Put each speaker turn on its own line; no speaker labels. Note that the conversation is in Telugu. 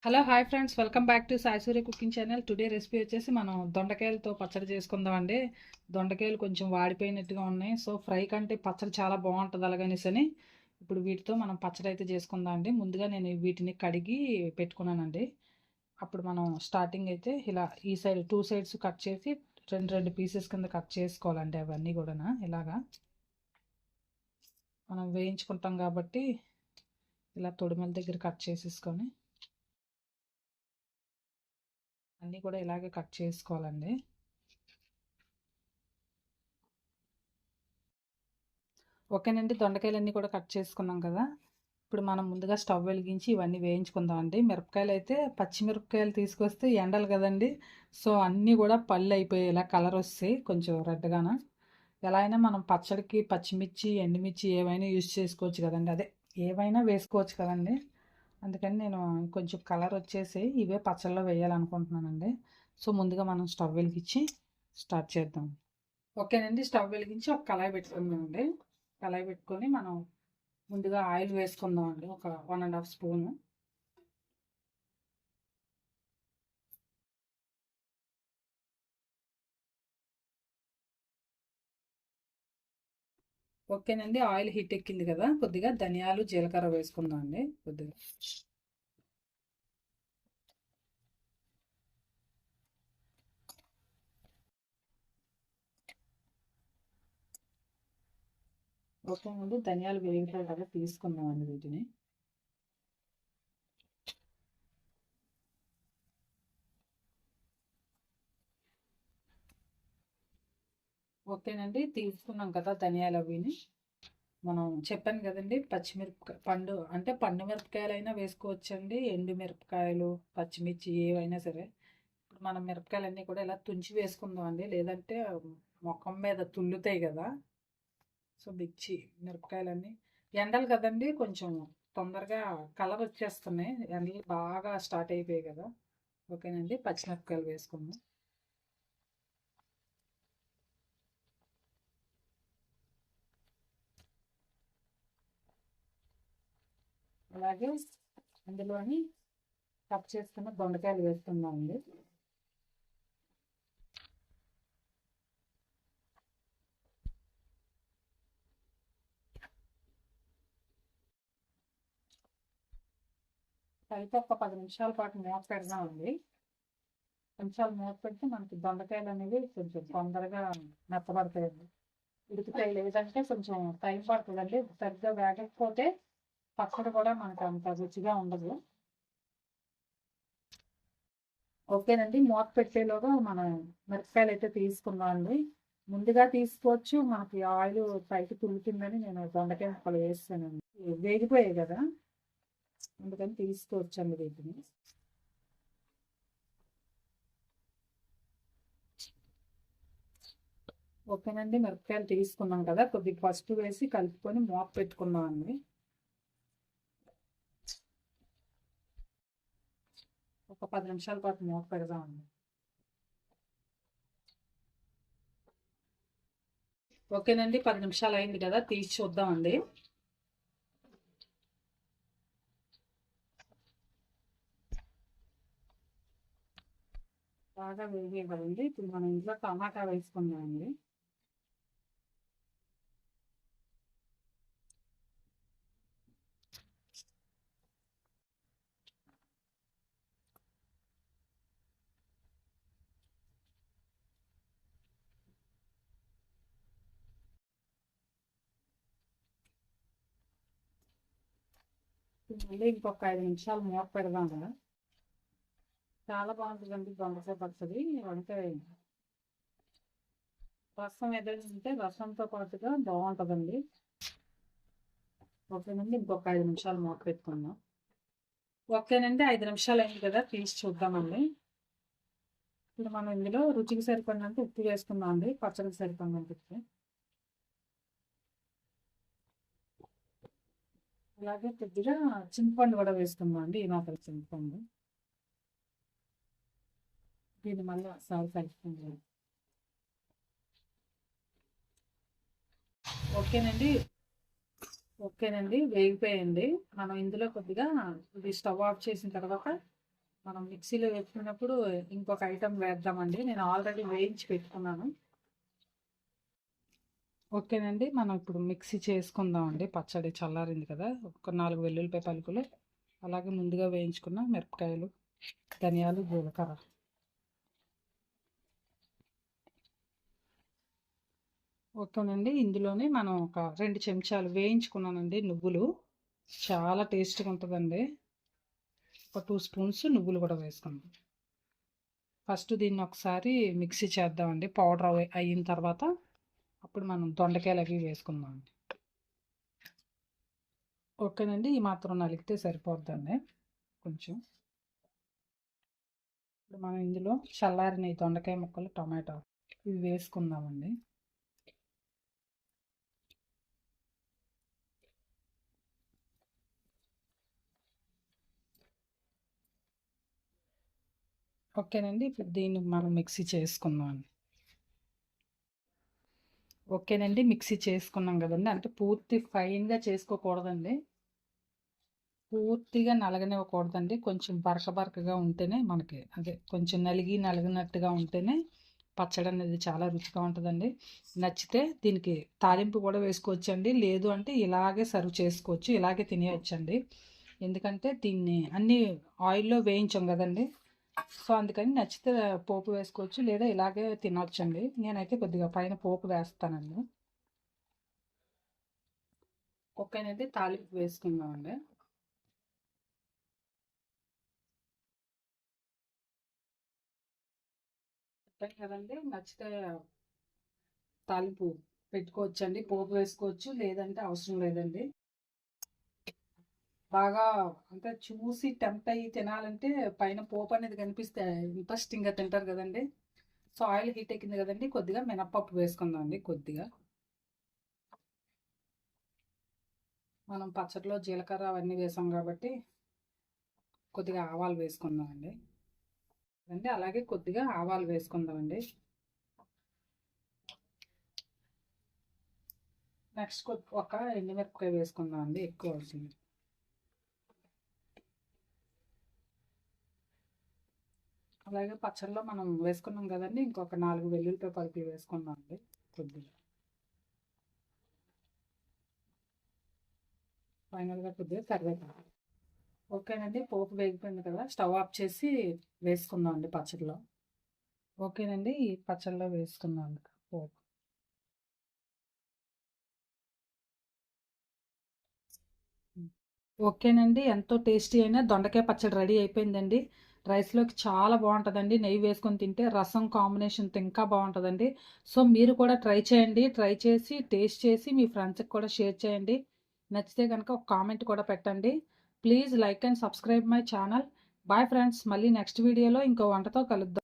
Hello hi friends, welcome back to Sai Surya cooking channel. Today recipe వచ్చేసి మనం దొండకాయలతో పచ్చడి చేసుకుందామండి. దొండకాయలు కొంచెం వాడిపోయినట్టుగా ఉన్నాయి. సో ఫ్రై కంటే పచ్చడి చాలా బాగుంటుంది అలాగనేసని ఇప్పుడు వీటితో మనం పచ్చడి అయితే చేసుకుందాం అండి. ముందుగా నేను వీటిని కడిగి పెట్టుకున్నానండి. అప్పుడు మనం స్టార్టింగ్ అయితే ఇలా ఈ సైడ్ టూ సైడ్స్ కట్ చేసి రెండు రెండు పీసెస్ కింద కట్ చేసుకోవాలండి. అవన్నీ కూడా ఇలాగా మనం వేయించుకుంటాం కాబట్టి ఇలా తొడిమల దగ్గర కట్ చేసేసుకొని అన్నీ కూడా ఇలాగే కట్ చేసుకోవాలండి. ఓకేనండి, దొండకాయలన్నీ కూడా కట్ చేసుకున్నాం కదా. ఇప్పుడు మనం ముందుగా స్టవ్ వెలిగించి ఇవన్నీ వేయించుకుందాం అండి. మిరపకాయలు అయితే పచ్చిమిరపకాయలు తీసుకొస్తే ఎండలు కదండి. సో అన్నీ కూడా పళ్ళు అయిపోయేలా కలర్ వస్తాయి కొంచెం రెడ్గాన. ఎలా అయినా మనం పచ్చడికి పచ్చిమిర్చి ఎండుమిర్చి ఏవైనా యూజ్ చేసుకోవచ్చు కదండి. అదే ఏవైనా వేసుకోవచ్చు కదండి. అందుకని నేను కొంచెం కలర్ వచ్చేసి ఇవే పచ్చళ్ళలో వేయాలనుకుంటున్నానండి. సో ముందుగా మనం స్టవ్ వెలిగించి స్టార్ట్ చేద్దాం. ఓకేనండి, స్టవ్ వెలిగించి ఒక కళాయి పెట్టుకుందామండి. కళాయి పెట్టుకొని మనం ముందుగా ఆయిల్ వేసుకుందాం అండి. ఒక 1.5 స్పూను. ఓకేనండి, ఆయిల్ హీట్ ఎక్కింది కదా. కొద్దిగా ధనియాలు జీలకర్ర వేసుకుందాం అండి. కొద్దిగా ఓకేనండి, ధనియాలు వేగిపోయి కదా తీసుకుందాం అండి వీటిని. ఓకేనండి, తీసుకున్నాం కదా ధనియాలు అవిని. మనం చెప్పాను కదండి, పచ్చిమిరపకాయ పండు అంటే పండు మిరపకాయలైనా వేసుకోవచ్చండి. ఎండు మిరపకాయలు పచ్చిమిర్చి ఏవైనా సరే. ఇప్పుడు మనం మిరపకాయలన్నీ కూడా ఇలా తుంచి వేసుకుందాం అండి, లేదంటే మొఖం మీద తుల్లుతాయి కదా. సో మిర్చి మిరపకాయలన్నీ ఎండలు కదండి, కొంచెం తొందరగా కలర్ వచ్చేస్తున్నాయి. ఎండలు బాగా స్టార్ట్ అయిపోయాయి కదా. ఓకేనండి, పచ్చిమిరపకాయలు వేసుకుందాం. అలాగే అందులోని కట్ చేసుకున్న దొండకాయలు వేసుకుందాం అండి. అయితే ఒక 10 నిమిషాల పాటు మూత పెడదామండి. నిమిషాలు మూత పెడితే మనకి దొండకాయలు అనేవి కొంచెం తొందరగా మెత్తబడతాయండి. ఉడుకుతాయి. లేదంటే కొంచెం టైం పడుతుందండి. సరిగ్గా వేగకపోతే పచ్చడి కూడా మనకు అంత రుచిగా ఉండదు. ఓకేనండి, మూత పెట్టేలోగా మనం మిరపకాయలు అయితే తీసుకుందాం అండి. ముందుగా తీసుకోవచ్చు, మనకి ఆయిల్ పైకి తులుతుందని నేను దొండకాయ ముక్కలు వేస్తానండి. వేగిపోయాయి కదా, అందుకని తీసుకోవచ్చు అండి వీటిని. ఓకేనండి, మిరపకాయలు తీసుకున్నాం కదా, కొద్దిగా పసుపు వేసి కలుపుకొని మూత పెట్టుకున్నాం అండి. ఒక 10 నిమిషాల పాటు మూత పెడదామండి. ఓకేనండి, 10 నిమిషాలు అయింది కదా, తీసి చూద్దామండి. బాగా వేగి కదండి. ఇప్పుడు మనం ఇంట్లో టమాటా వేసుకుందామండి. మళ్ళీ ఇంకొక 5 నిమిషాలు మూత పెడదాం కదా. చాలా బాగుంటుందండి దొండకాయ పచ్చడి. అంటే రసం ఏదైనా ఉంటే రసంతో పాటుగా బాగుంటుందండి. ఓకేనండి, ఇంకొక 5 నిమిషాలు మూత పెట్టుకుందాం. ఓకేనండి, 5 నిమిషాలు అయింది కదా, తీసి చూద్దామండి. ఇప్పుడు మనం ఇందులో రుచికి సరిపడినంత ఉప్పు వేసుకుందాం అండి. పచ్చడికి సరిపడినంత ఉప్పు. అలాగే కొద్దిగా చింతపండు కూడా వేసుకుందాం అండి. ఈ మాత్రం చింతపండు. దీన్ని మళ్ళీ ఒకసారి కలుపుకుందాం. ఓకేనండి, ఓకేనండి, వేగిపోయింది. మనం ఇందులో కొద్దిగా ఇది స్టవ్ ఆఫ్ చేసిన తర్వాత మనం మిక్సీలో వేసుకున్నప్పుడు ఇంకొక ఐటెం వేద్దామండి. నేను ఆల్రెడీ వేయించి పెట్టుకున్నాను. ఓకేనండి. మనం ఇప్పుడు మిక్సీ చేసుకుందామండి. పచ్చడి చల్లారింది కదా! ఒక 4 వెల్లుల్లిపాయ పలుకులు, అలాగే ముందుగా వేయించుకున్న మిరపకాయలు, ధనియాలు, జీలకర్ర. ఓకేనండి. ఇందులోనే మనం ఒక 2 చెంచాలు వేయించుకున్నానండి నువ్వులు. చాలా టేస్ట్‌గా ఉంటదండి. ఒక 2 స్పూన్స్ నువ్వులు కూడా వేసుకుందాం. ఫస్ట్ దీన్ని ఒకసారి మిక్సీ చేద్దామండి. పౌడర్ అయిన తర్వాత అప్పుడు మనం దొండకాయలు అవి వేసుకుందాం. ఓకేనండి. ఈ మాత్రం నలిగితే సరిపోద్దండి కొంచెం. ఇప్పుడు మనం ఇందులో చల్లారిన దొండకాయ ముక్కలు, టమాటో ఇవి వేసుకుందామండి. ఓకేనండి. ఇప్పుడు దీన్ని మనం మిక్సీ చేసుకుందాం. ఓకేనండి. మిక్సీ చేసుకున్నాం కదండి. అంటే పూర్తి ఫైన్‌గా చేసుకోకూడదండి. పూర్తిగా నలగనివ్వకూడదండి. కొంచెం బరకగా ఉంటేనే మనకి అదే కొంచెం నలిగినట్టుగా ఉంటేనే పచ్చడి అనేది చాలా రుచిగా ఉంటుందండి. నచ్చితే దీనికి తాలింపు కూడా వేసుకోవచ్చండి. లేదు అంటే ఇలాగే సర్వ్ చేసుకోవచ్చు. ఇలాగే తినేయొచ్చండి. ఎందుకంటే దీన్ని అన్నీ ఆయిల్‌లో వేయించాం కదండి. సో అందుకని నచ్చితే పోపు వేసుకోవచ్చు. లేదా ఇలాగే తినొచ్చండి. నేనైతే కొద్దిగా పైన పోపు వేస్తానండి. ఓకేనండి. తాలింపు వేసుకుందామండి. చెప్పాను కదండి. నచ్చితే తాలింపు పెట్టుకోవచ్చండి. పోపు వేసుకోవచ్చు. లేదంటే అవసరం లేదండి. బాగా అంటే చూసి టెంప్ట్ అయ్యి తినాలంటే పైన పోపు అనేది కనిపిస్తే ఇంట్రెస్టింగ్‌గా తింటారు కదండీ. సో ఆయిల్ హీట్ ఎక్కింది కదండీ. కొద్దిగా మినపప్పు వేసుకుందాం అండి కొద్దిగా. మనం పచ్చడిలో జీలకర్ర అవన్నీ వేసాం కాబట్టి కొద్దిగా ఆవాలు వేసుకుందామండి. అంటే అలాగే కొద్దిగా ఆవాలు వేసుకుందామండి. నెక్స్ట్ ఒక ఎండుమిరపకాయ వేసుకుందామండి. ఎక్కువ అవుతుంది. అలాగే పచ్చడిలో మనం వేసుకున్నాం కదండి. ఇంకొక 4 వెల్లుల్లిపాయ పలుకులు వేసుకుందాం అండి కొద్దిగా. ఫైనల్‌గా కొద్దిగా కరివేపాకు. ఓకేనండి. పోపు వేగిపోయింది కదా! స్టవ్ ఆఫ్ చేసి వేసుకుందాం అండి పచ్చడిలో. ఓకేనండి. ఈ పచ్చడిలో వేసుకుందాం పోపు. ఓకేనండి. ఎంతో టేస్టీ అయిన దొండకాయ పచ్చడి రెడీ అయిపోయిందండి. రైస్‌లోకి చాలా బాగుంటుందండి. నెయ్యి వేసుకొని తింటే రసం కాంబినేషన్‌తో ఇంకా బాగుంటుందండి. సో మీరు కూడా ట్రై చేయండి. ట్రై చేసి టేస్ట్ చేసి మీ ఫ్రెండ్స్‌కి కూడా షేర్ చేయండి. నచ్చితే కనుక ఒక కామెంట్ కూడా పెట్టండి. Please like and subscribe my channel. Bye friends. మళ్ళీ నెక్స్ట్ వీడియోలో ఇంకో వంటతో కలుద్దాం.